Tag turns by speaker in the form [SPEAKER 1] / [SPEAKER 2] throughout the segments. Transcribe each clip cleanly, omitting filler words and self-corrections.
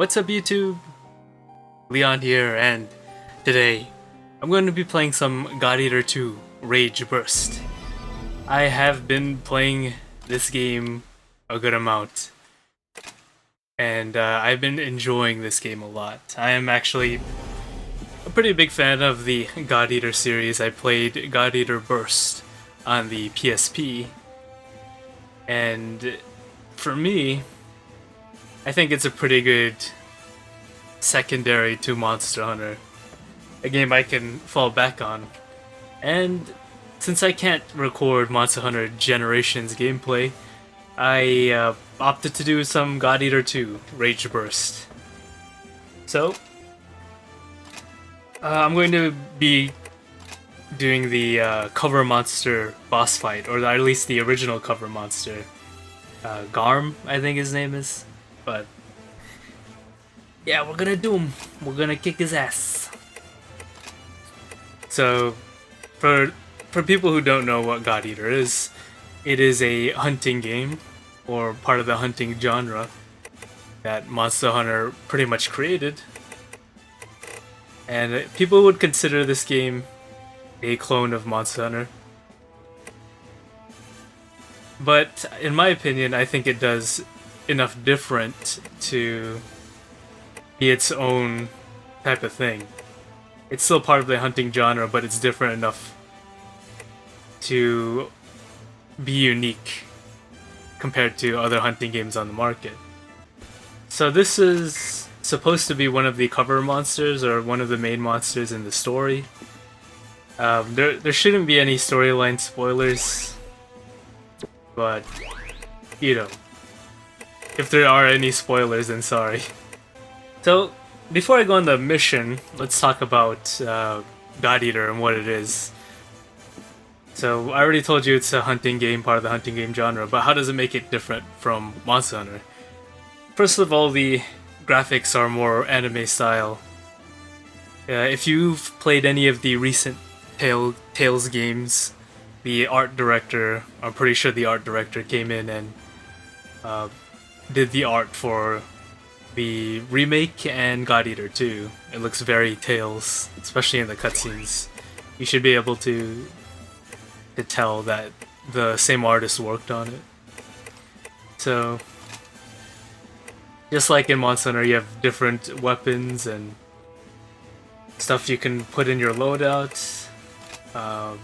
[SPEAKER 1] What's up YouTube? Leon here, and today I'm going to be playing some God Eater 2 Rage Burst. I have been playing this game a good amount, and I've been enjoying this game a lot. I am actually a pretty big fan of the God Eater series. I played God Eater Burst on the PSP, and for me, I think it's a pretty good secondary to Monster Hunter, a game I can fall back on. And since I can't record Monster Hunter Generations gameplay, I opted to do some God Eater 2 Rage Burst. So, I'm going to be doing the cover monster boss fight, or at least the original cover monster. Garm, I think his name is. But yeah, we're gonna do him. We're gonna kick his ass. So, for people who don't know what God Eater is, it is a hunting game, or part of the hunting genre that Monster Hunter pretty much created. And people would consider this game a clone of Monster Hunter. But in my opinion, I think it does enough different to be its own type of thing. It's still part of the hunting genre, but it's different enough to be unique compared to other hunting games on the market. So this is supposed to be one of the cover monsters, or one of the main monsters in the story. There shouldn't be any storyline spoilers, but you know, if there are any spoilers, then sorry. So, before I go on the mission, let's talk about God Eater and what it is. So, I already told you it's a hunting game, part of the hunting game genre, but how does it make it different from Monster Hunter? First of all, the graphics are more anime style. If you've played any of the recent Tales games, the art director, I'm pretty sure the art director came in and did the art for the remake and God Eater 2. It looks very Tales, especially in the cutscenes. You should be able to tell that the same artist worked on it. So, just like in Monster Hunter, you have different weapons and stuff you can put in your loadout.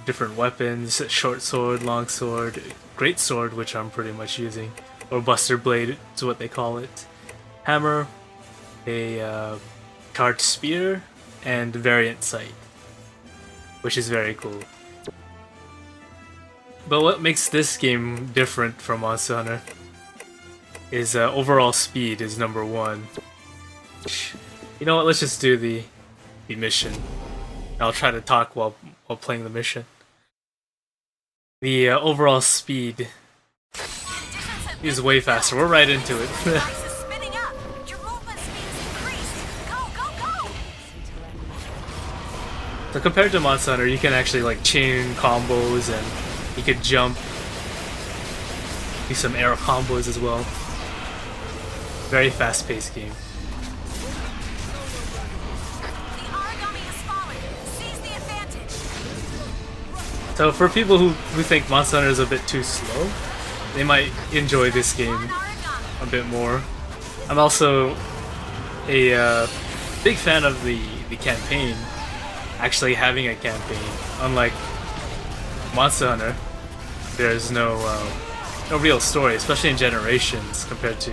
[SPEAKER 1] Different weapons, short sword, long sword, great sword, which I'm pretty much using, or Buster Blade is what they call it, hammer, a charged spear, and variant sight, which is very cool. But what makes this game different from Monster Hunter is overall speed is number one. You know what, let's just do the mission. I'll try to talk while playing the mission. The overall speed is way faster. We're right into it. So compared to Monster Hunter, you can actually like chain combos, and you could jump, do some air combos as well. Very fast-paced game. So for people who think Monster Hunter is a bit too slow, they might enjoy this game a bit more. I'm also a big fan of the campaign, actually having a campaign. Unlike Monster Hunter, there's no real story, especially in Generations compared to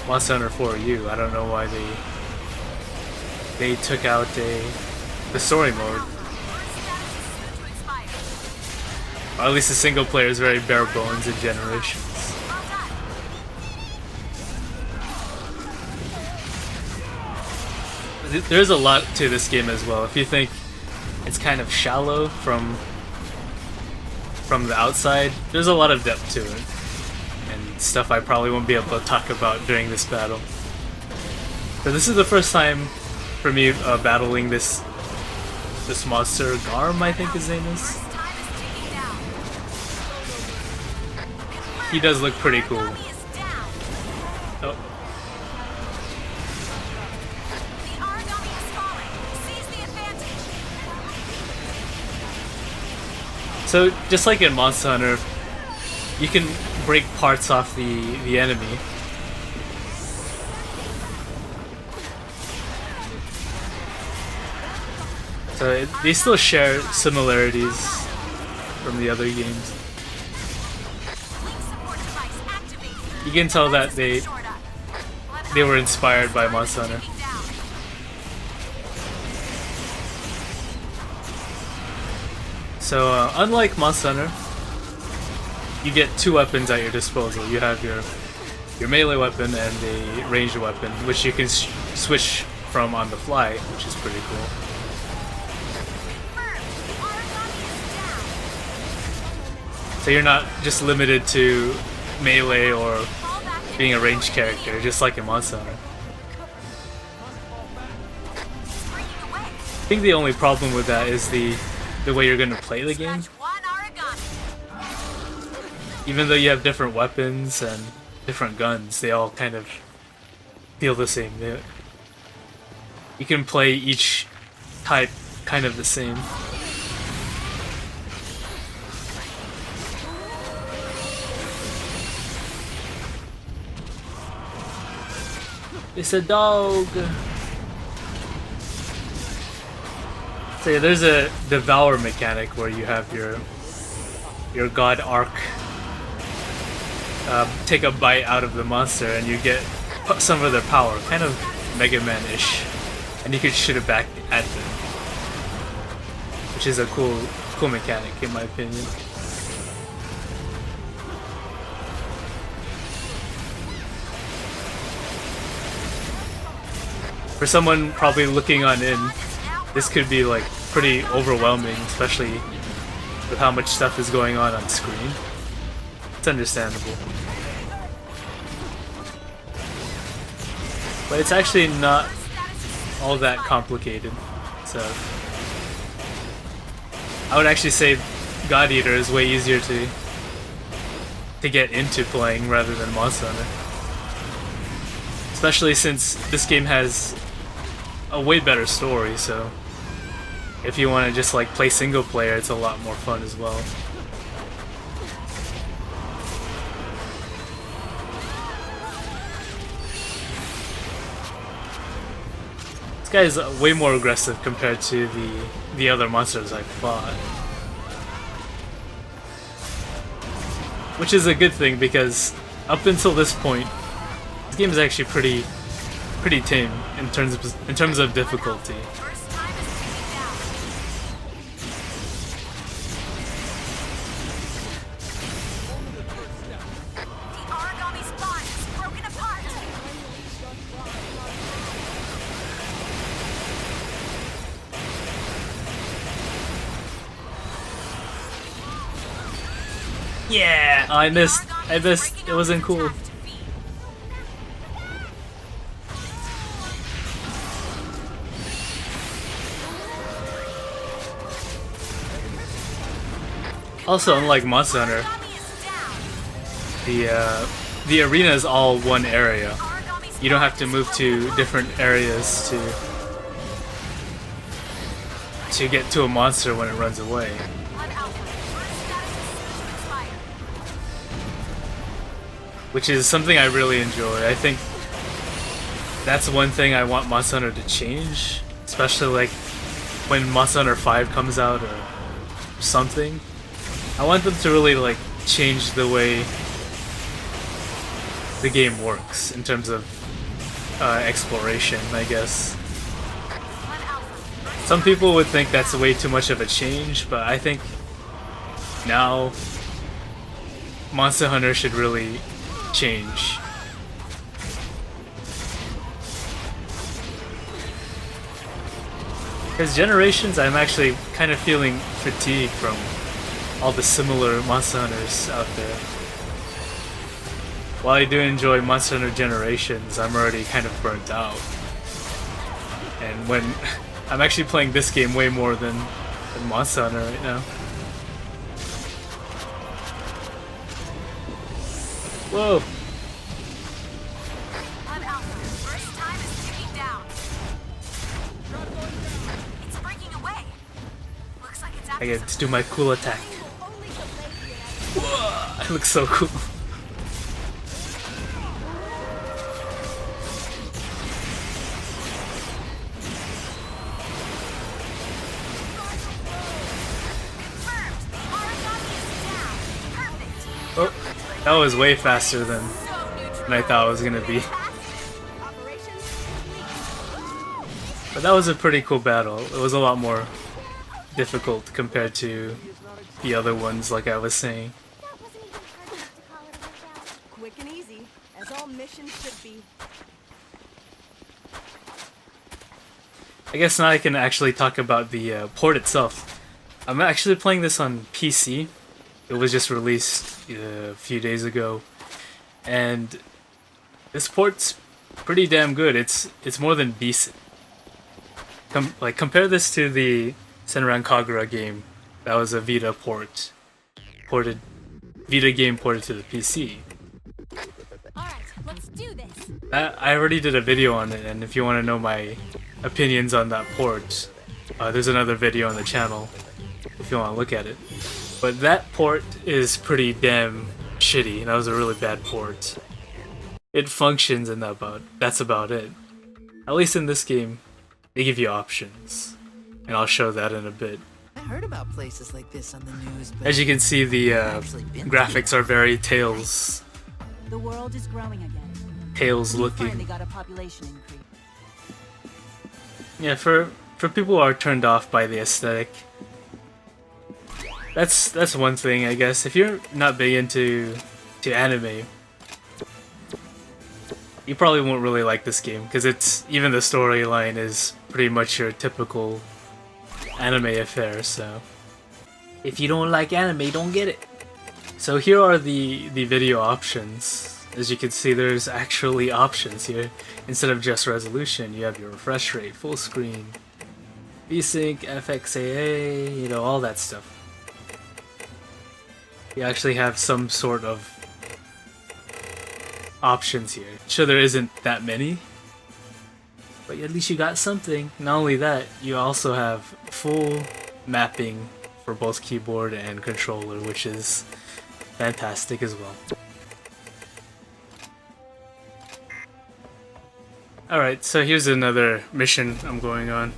[SPEAKER 1] Monster Hunter 4U. I don't know why they took out the story mode. Or at least the single player is very bare bones in Generations. There's a lot to this game as well. If you think it's kind of shallow from the outside, there's a lot of depth to it, and stuff I probably won't be able to talk about during this battle. So this is the first time for me battling this monster, Garm, I think his name is. He does look pretty cool. Oh. So just like in Monster Hunter, you can break parts off the enemy. So they still share similarities from the other games. You can tell that they were inspired by Monster Hunter. So unlike Monster Hunter, you get two weapons at your disposal. You have your melee weapon and a ranged weapon, which you can switch from on the fly, which is pretty cool. So you're not just limited to melee or being a ranged character, just like in Monster Hunter. I think the only problem with that is the way you're going to play the game. Even though you have different weapons and different guns, they all kind of feel the same. You can play each type kind of the same. It's a dog! So yeah, there's a devour mechanic where you have your god Arc take a bite out of the monster and you get some of their power, kind of Mega Man-ish, and you can shoot it back at them, which is a cool mechanic in my opinion. For someone probably looking on in, this could be like pretty overwhelming, especially with how much stuff is going on screen. It's understandable. But it's actually not all that complicated, so I would actually say God Eater is way easier to get into playing rather than Monster Hunter. Especially since this game has a way better story, so if you want to just like play single player, it's a lot more fun as well. This guy is way more aggressive compared to the other monsters I've fought. Which is a good thing because up until this point, this game is actually pretty tame in terms of difficulty. Yeah, I missed. It wasn't cool. Also, unlike Monster Hunter, the arena is all one area. You don't have to move to different areas to get to a monster when it runs away. Which is something I really enjoy. I think that's one thing I want Monster Hunter to change, especially like when Monster Hunter 5 comes out or something. I want them to really like change the way the game works in terms of exploration, I guess. Some people would think that's way too much of a change, but I think now Monster Hunter should really change. Because Generations, I'm actually kind of feeling fatigued from all the similar Monster Hunters out there. While I do enjoy Monster Hunter Generations, I'm already kind of burnt out. And when I'm actually playing this game way more than Monster Hunter right now. Whoa! I get to do my cool attack. Whoa, it looks so cool. Oh, that was way faster than I thought it was gonna be. But that was a pretty cool battle. It was a lot more difficult compared to the other ones, like I was saying.
[SPEAKER 2] Quick and easy, as all missions should be.
[SPEAKER 1] I guess now I can actually talk about the port itself. I'm actually playing this on PC. It was just released a few days ago, and this port's pretty damn good. It's more than decent. Compare this to the Senran Kagura game. That was a Vita Vita game ported to the PC.
[SPEAKER 2] Alright, let's do this.
[SPEAKER 1] I already did a video on it, and if you want to know my opinions on that port, there's another video on the channel if you want to look at it. But that port is pretty damn shitty. That was a really bad port. It functions and that's about it. At least in this game, they give you options, and I'll show that in a bit.
[SPEAKER 3] I heard about places like this on the news, but
[SPEAKER 1] As you can see, the graphics are very Tales
[SPEAKER 2] The world is growing again. We
[SPEAKER 1] looking.
[SPEAKER 2] finally got a population increase.
[SPEAKER 1] Yeah, for people who are turned off by the aesthetic, that's one thing, I guess. If you're not big into anime, you probably won't really like this game, because even the storyline is pretty much your typical anime affair. So if you don't like anime, don't get it. So here are the video options. As you can see, there's actually options here. Instead of just resolution, you have your refresh rate, full screen, VSync, FXAA, you know, all that stuff. You actually have some sort of options here. Sure, there isn't that many, but at least you got something. Not only that, you also have full mapping for both keyboard and controller, which is fantastic as well. Alright, so here's another mission I'm going on.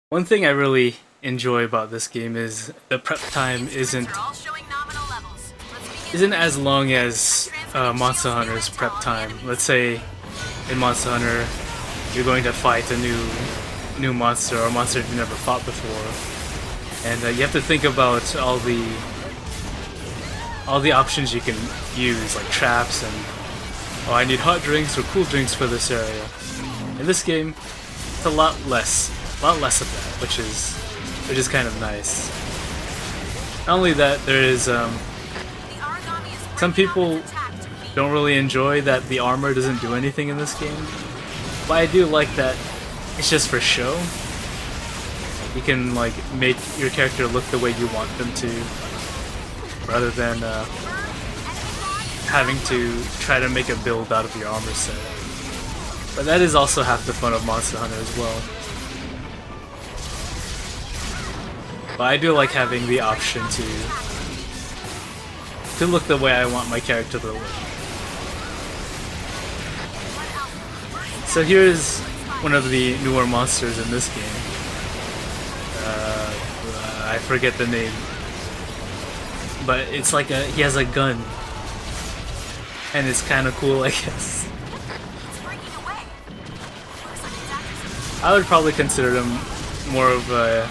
[SPEAKER 1] One thing I really enjoy about this game is the prep time isn't as long as Monster Hunter's prep time. Let's say in Monster Hunter you're going to fight a new monster, or a monster you've never fought before, and you have to think about all the options you can use, like traps and I need hot drinks or cool drinks for this area. In this game, it's a lot less of that, which is kind of nice. Not only that, there is some people don't really enjoy that the armor doesn't do anything in this game, but I do like that it's just for show. You can like make your character look the way you want them to, rather than having to try to make a build out of your armor set. But that is also half the fun of Monster Hunter as well. But I do like having the option to look the way I want my character to look. So here's one of the newer monsters in this game. I forget the name, but it's like he has a gun, and it's kind of cool, I guess. I would probably consider him more of a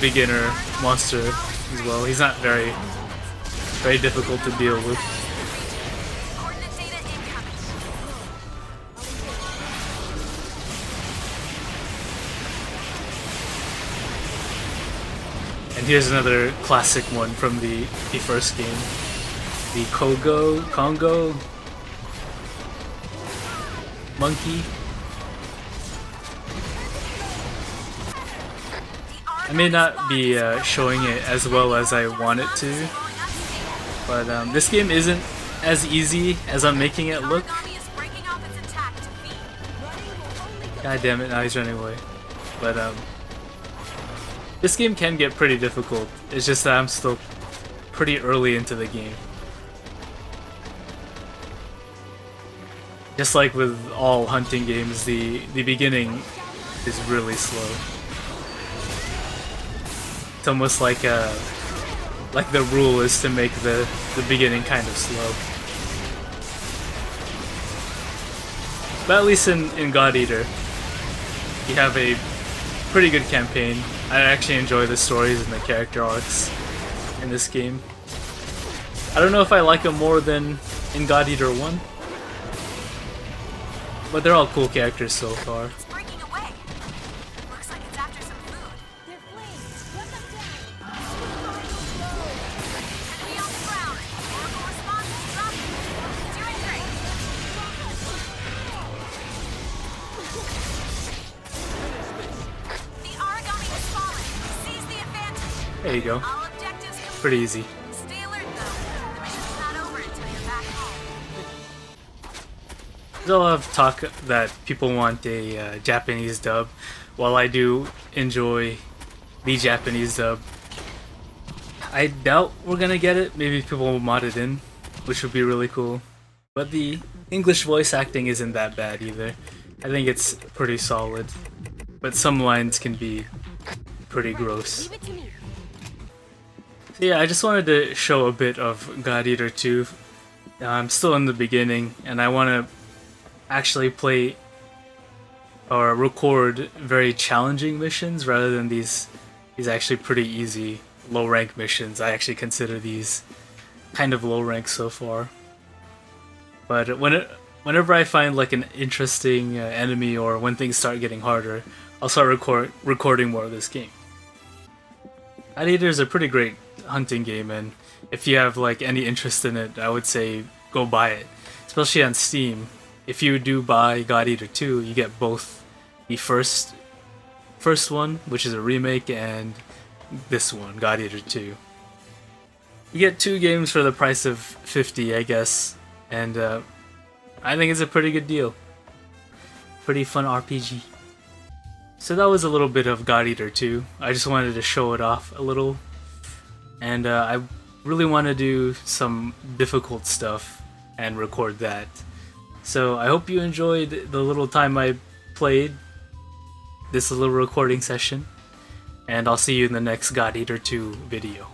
[SPEAKER 1] beginner monster as well. He's not very difficult to deal with. And here's another classic one from the first game. The Congo monkey. I may not be showing it as well as I want it to, but this game isn't as easy as I'm making it look. God damn it, now he's running away. But this game can get pretty difficult. It's just that I'm still pretty early into the game. Just like with all hunting games, the beginning is really slow. It's almost like the rule is to make the beginning kind of slow. But at least in God Eater, you have a pretty good campaign. I actually enjoy the stories and the character arcs in this game. I don't know if I like them more than in God Eater 1, but they're all cool characters so far.
[SPEAKER 2] It's breaking away. Looks like it's after some food. They're flames. Run them down. Enemy on the ground. Chemical response is dropping. Doing great. The origami has fallen. Seize the advantage.
[SPEAKER 1] There you go.
[SPEAKER 2] All objectives complete.
[SPEAKER 1] Pretty easy.
[SPEAKER 2] Stay alert though. The mission's not over until you're back home.
[SPEAKER 1] There's a lot of talk that people want a Japanese dub. While I do enjoy the Japanese dub, I doubt we're gonna get it. Maybe people will mod it in, which would be really cool. But the English voice acting isn't that bad either. I think it's pretty solid. But some lines can be pretty gross.
[SPEAKER 2] Leave it to me.
[SPEAKER 1] So yeah, I just wanted to show a bit of God Eater 2. I'm still in the beginning, and I want to actually play or record very challenging missions rather than these actually pretty easy low rank missions. I actually consider these kind of low rank so far. But whenever I find like an interesting enemy or when things start getting harder, I'll start recording more of this game. God Eater is a pretty great hunting game, and if you have like any interest in it, I would say go buy it, especially on Steam. If you do buy God Eater 2, you get both the first one, which is a remake, and this one, God Eater 2. You get 2 games for the price of 50, I guess, and I think it's a pretty good deal. Pretty fun RPG. So that was a little bit of God Eater 2. I just wanted to show it off a little, and I really want to do some difficult stuff and record that. So I hope you enjoyed the little time I played this little recording session, and I'll see you in the next God Eater 2 video.